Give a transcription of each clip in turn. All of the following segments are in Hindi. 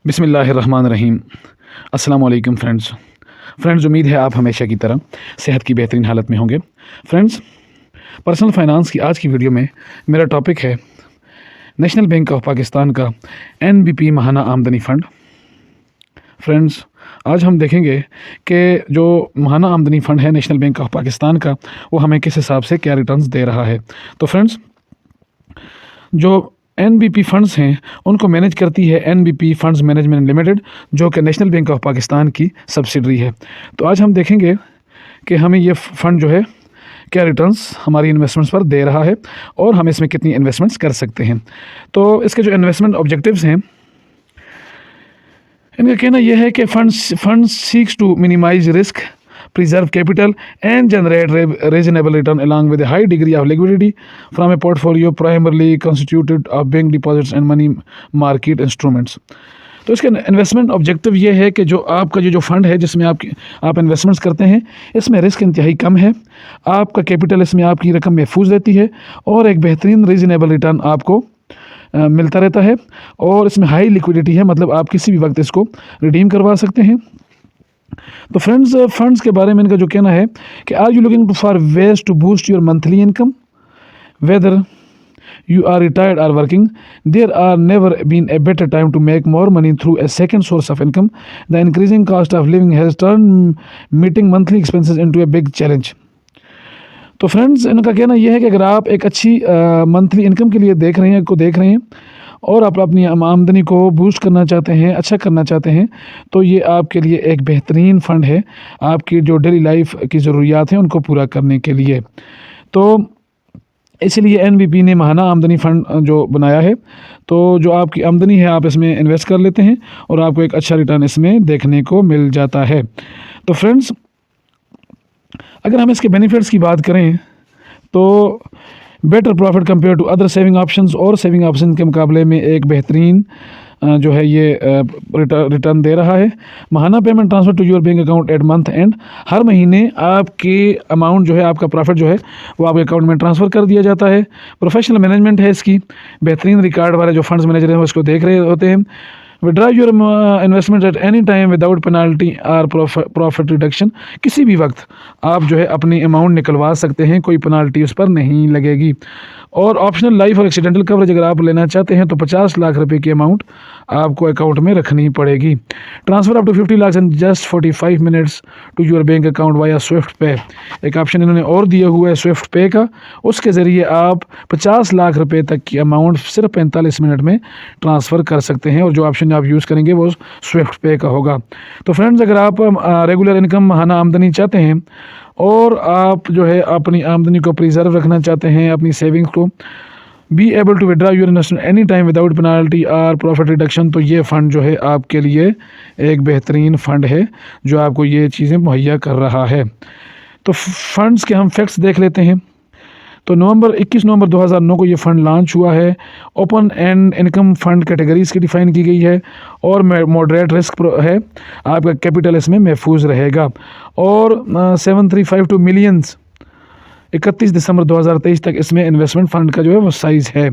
बिस्मिल्लाहिर्रहमानिर्रहीम। अस्सलाम वालेकुम फ्रेंड्स, उम्मीद है आप हमेशा की तरह सेहत की बेहतरीन हालत में होंगे। फ्रेंड्स, पर्सनल फाइनेंस की आज की वीडियो में मेरा टॉपिक है नेशनल बैंक ऑफ पाकिस्तान का एनबीपी माहाना आमदनी फ़ंड। फ्रेंड्स, आज हम देखेंगे कि जो माहाना आमदनी फ़ंड है नेशनल बैंक ऑफ पाकिस्तान का, वो हमें किस हिसाब से क्या रिटर्न्स दे रहा है। तो फ्रेंड्स, जो एनबीपी फ़ंड्स हैं उनको मैनेज करती है एनबीपी फ़ंड्स मैनेजमेंट लिमिटेड, जो कि नेशनल बैंक ऑफ पाकिस्तान की सब्सिडरी है। तो आज हम देखेंगे कि हमें ये फ़ंड जो है क्या रिटर्न्स हमारी इन्वेस्टमेंट्स पर दे रहा है और हम इसमें कितनी इन्वेस्टमेंट्स कर सकते हैं। तो इसके जो इन्वेस्टमेंट ऑब्जेक्टिव्स हैं, इनका कहना यह है कि funds seeks to minimise risk, preserve capital and generate reasonable return along with a high degree of liquidity from a portfolio primarily constituted of bank deposits and money market instruments। तो इसके इन्वेस्टमेंट ऑब्जेक्टिव ये है कि जो आपका जो फंड है जिसमें आप इन्वेस्टमेंट्स करते हैं, इसमें रिस्क इंतहाई कम है, आपका कैपिटल इसमें आपकी रकम महफूज रहती है और एक बेहतरीन रीजनेबल रिटर्न आपको मिलता रहता है और इसमें हाई लिक्विडिटी है, मतलब आप किसी भी वक्त इसको रिडीम करवा सकते हैं। तो फ्रेंड्स, फंड्स के बारे में इनका जो कहना है कि are you looking for ways to boost your monthly income whether you are retired or working, there are never been a better time to make more money through a second source of income. The increasing cost of living has turned meeting monthly expenses into a big challenge। तो फ्रेंड्स, इनका कहना यह है कि अगर आप एक अच्छी मंथली इनकम के लिए देख रहे हैं और आप अपनी आमदनी को बूस्ट करना चाहते हैं, अच्छा करना चाहते हैं, तो ये आपके लिए एक बेहतरीन फ़ंड है आपकी जो डेली लाइफ की ज़रूरियात हैं उनको पूरा करने के लिए। तो इसलिए एनबीपी ने माहाना आमदनी फ़ंड जो बनाया है, तो जो आपकी आमदनी है आप इसमें इन्वेस्ट कर लेते हैं और आपको एक अच्छा रिटर्न इसमें देखने को मिल जाता है। तो फ्रेंड्स, अगर हम इसके बेनिफिट्स की बात करें तो better profit compare to other saving options, और सेविंग ऑप्शन के मुकाबले में एक बेहतरीन जो है ये रिटर्न दे रहा है। माहाना payment transfer to your bank account at month end, हर महीने आपके अमाउंट जो है, आपका प्रॉफिट जो है वो आपके अकाउंट में ट्रांसफ़र कर दिया जाता है। प्रोफेशनल मैनेजमेंट है इसकी, बेहतरीन रिकॉर्ड वाले जो फंड्स मैनेजर हैं वो इसको देख रहे होते हैं। Withdraw your investment at any time without penalty और प्रॉफिट रिडक्शन, किसी भी वक्त आप जो है अपनी अमाउंट निकलवा सकते हैं, कोई पेनाल्टी उस पर नहीं लगेगी। और ऑप्शनल लाइफ और एक्सीडेंटल कवरेज अगर आप लेना चाहते हैं तो 50 लाख रुपए की अमाउंट आपको अकाउंट में रखनी पड़ेगी। Transfer up to 50 lakh in just 45 minutes to your bank account via Swift Pay, एक ऑप्शन इन्होंने और दिया हुआ है स्विफ्ट पे का, उसके ज़रिए आप 50 लाख रुपए तक की अमाउंट सिर्फ 45 मिनट में ट्रांसफ़र कर सकते हैं और जो ऑप्शन आप यूज़ करेंगे वो स्विफ्ट पे का होगा। तो फ्रेंड्स, अगर आप रेगुलर इनकम माहाना आमदनी चाहते हैं और आप जो है अपनी आमदनी को प्रिजर्व रखना चाहते हैं, अपनी सेविंग्स को, be able to withdraw your investment any time without penalty और प्रॉफिट रिडक्शन, तो ये फ़ंड जो है आपके लिए एक बेहतरीन फ़ंड है जो आपको ये चीज़ें मुहैया कर रहा है। तो फ़ंड्स के हम फैक्ट्स देख लेते हैं। तो 21 नवंबर 2009 को ये फ़ंड लॉन्च हुआ है। Open and income fund categories की डिफ़ाइन की गई है और मॉडरेट रिस्क है, आपका कैपिटल इसमें महफूज रहेगा। और 732 मिलियंस 31 दिसंबर 2023 तक इसमें इन्वेस्टमेंट फ़ंड का जो है वो साइज़ है।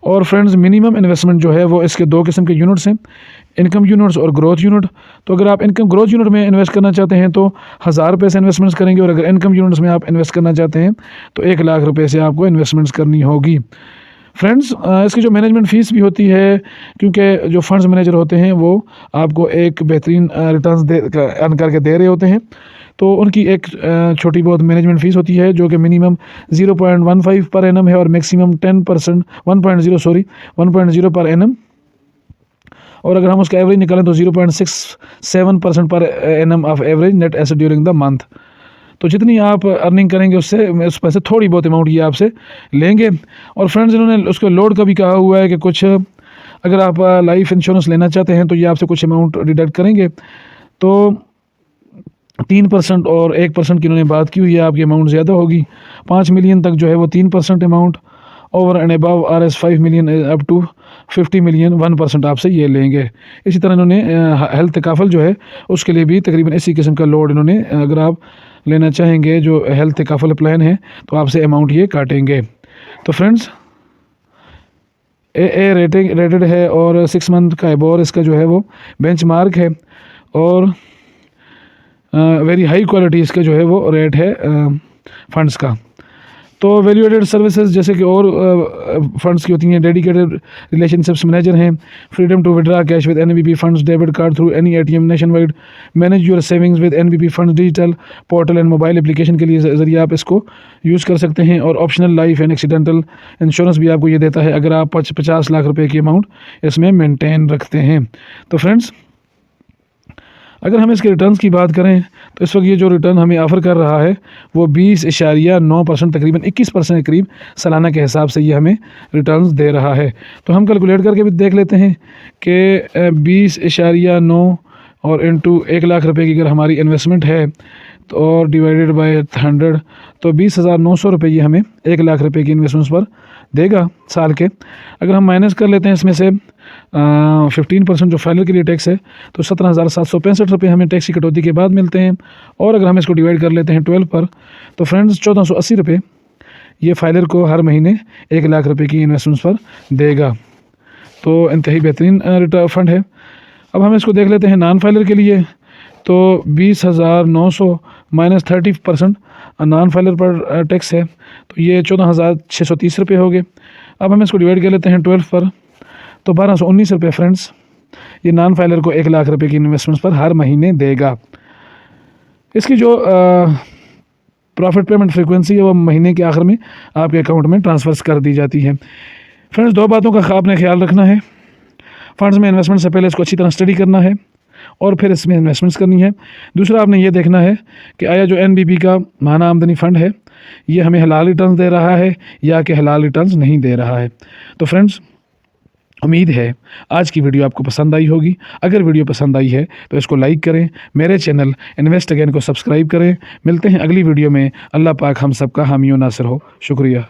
और फ्रेंड्स, मिनिमम इन्वेस्टमेंट जो है वो इसके दो किस्म के यूनिट्स हैं, इनकम यूनिट्स और ग्रोथ यूनिट। तो अगर आप इनकम ग्रोथ यूनिट में इन्वेस्ट करना चाहते हैं तो 1000 रुपये से इन्वेस्टमेंट्स करेंगे, और अगर इनकम यूनिट्स में आप इन्वेस्ट करना चाहते हैं तो 1 लाख रुपये से आपको इन्वेस्टमेंट्स करनी होगी। फ्रेंड्स, इसकी जो मैनेजमेंट फ़ीस भी होती है, क्योंकि जो फंड्स मैनेजर होते हैं वो आपको एक बेहतरीन रिटर्न्स अर्न करके दे रहे होते हैं, तो उनकी एक छोटी बहुत मैनेजमेंट फ़ीस होती है जो कि मिनिमम 0.15 पर एनम है और मैक्सिमम 10% 1.0 पर एनम, और अगर हम उसका एवरेज निकालें तो 0.67% per annum of average net asset during the month. तो जितनी आप अर्निंग करेंगे उससे उस पैसे थोड़ी बहुत अमाउंट ये आपसे लेंगे। और फ्रेंड्स, इन्होंने उसको लोड का भी कहा हुआ है कि कुछ अगर आप लाइफ इंश्योरेंस लेना चाहते हैं तो ये आपसे कुछ अमाउंट डिडक्ट करेंगे। तो 3% और 1% की इन्होंने बात की हुई है, आपकी अमाउंट ज़्यादा होगी। 5 मिलियन तक जो है वो 3% amount, over and above RS 5 million up to 50 million 1% आपसे ये लेंगे। इसी तरह इन्होंने हेल्थ तकाफल जो है उसके लिए भी तकरीबन इसी किस्म का लोड इन्होंने, अगर आप लेना चाहेंगे जो हेल्थ तकाफल प्लान है तो आपसे अमाउंट ये काटेंगे। तो फ्रेंड्स, ए रेटेड है और 6 मंथ का एबोर इसका जो है वो बेंचमार्क है और वेरी हाई क्वालिटी इसका जो है वो रेट है फंड्स का। तो वैल्यू एडेड सर्विसेज जैसे कि और फंड्स की होती हैं, डेडिकेटेड रिलेशनशिप्स मैनेजर हैं, freedom to withdraw cash with NBP funds, debit card through any ATM nation wide, manage your savings with NBP funds, digital portal and mobile application के लिए ज़रिए आप इसको यूज़ कर सकते हैं। और optional life and accidental insurance भी आपको ये देता है अगर आप 50 लाख रुपए की अमाउंट इसमें मेंटेन रखते हैं। तो फ्रेंड्स, अगर हम इसके रिटर्न्स की बात करें तो इस वक्त ये जो रिटर्न हमें ऑफ़र कर रहा है वो 20.9% तकरीबन 21% के करीब सालाना के हिसाब से ये हमें रिटर्न्स दे रहा है। तो हम कैलकुलेट करके भी देख लेते हैं कि 20.9 और इंटू 1 लाख रुपए की अगर हमारी इन्वेस्टमेंट है तो और डिवाइडेड बाय 100 तो 20,900 रुपये ये हमें 1 लाख रुपए की इन्वेस्टमेंट्स पर देगा साल के। अगर हम माइनस कर लेते हैं इसमें से 15% जो फाइलर के लिए टैक्स है तो 17,765 रुपये हमें टैक्स की कटौती के बाद मिलते हैं। और अगर हम इसको डिवाइड कर लेते हैं 12 पर तो फ्रेंड्स 1480 रुपये ये फाइलर को हर महीने 1 लाख रुपए की इन्वेस्टमेंट्स पर देगा। तो इंतहाई बेहतरीन रिटर्न फंड है। अब हम इसको देख लेते हैं नॉन फाइलर के लिए तो 20,900 माइनस 30% नॉन फाइलर पर टैक्स है तो ये 14,630 रुपये हो गए। अब हम इसको डिवाइड कर लेते हैं 12 पर तो 1,219 रुपये फ्रेंड्स ये नॉन फाइलर को 1 लाख रुपए की इन्वेस्टमेंट्स पर हर महीने देगा। इसकी जो प्रॉफिट पेमेंट फ्रीक्वेंसी है वो महीने के आखिर में आपके अकाउंट में ट्रांसफ़र्स कर दी जाती है। फ्रेंड्स, 2 बातों का आपने ख्याल रखना है। फंड्स में इन्वेस्टमेंट से पहले इसको अच्छी तरह स्टडी करना है और फिर इसमें इन्वेस्टमेंट्स करनी है। दूसरा, आपने ये देखना है कि आया जो एनबीपी का माहाना आमदनी फ़ंड है ये हमें हलाल रिटर्न्स दे रहा है या कि हलाल रिटर्न्स नहीं दे रहा है। तो फ्रेंड्स, उम्मीद है आज की वीडियो आपको पसंद आई होगी। अगर वीडियो पसंद आई है तो इसको लाइक करें, मेरे चैनल इन्वेस्ट अगेन को सब्सक्राइब करें। मिलते हैं अगली वीडियो में। अल्लाह पाक हम सबका हामी व नासिर हो। शुक्रिया।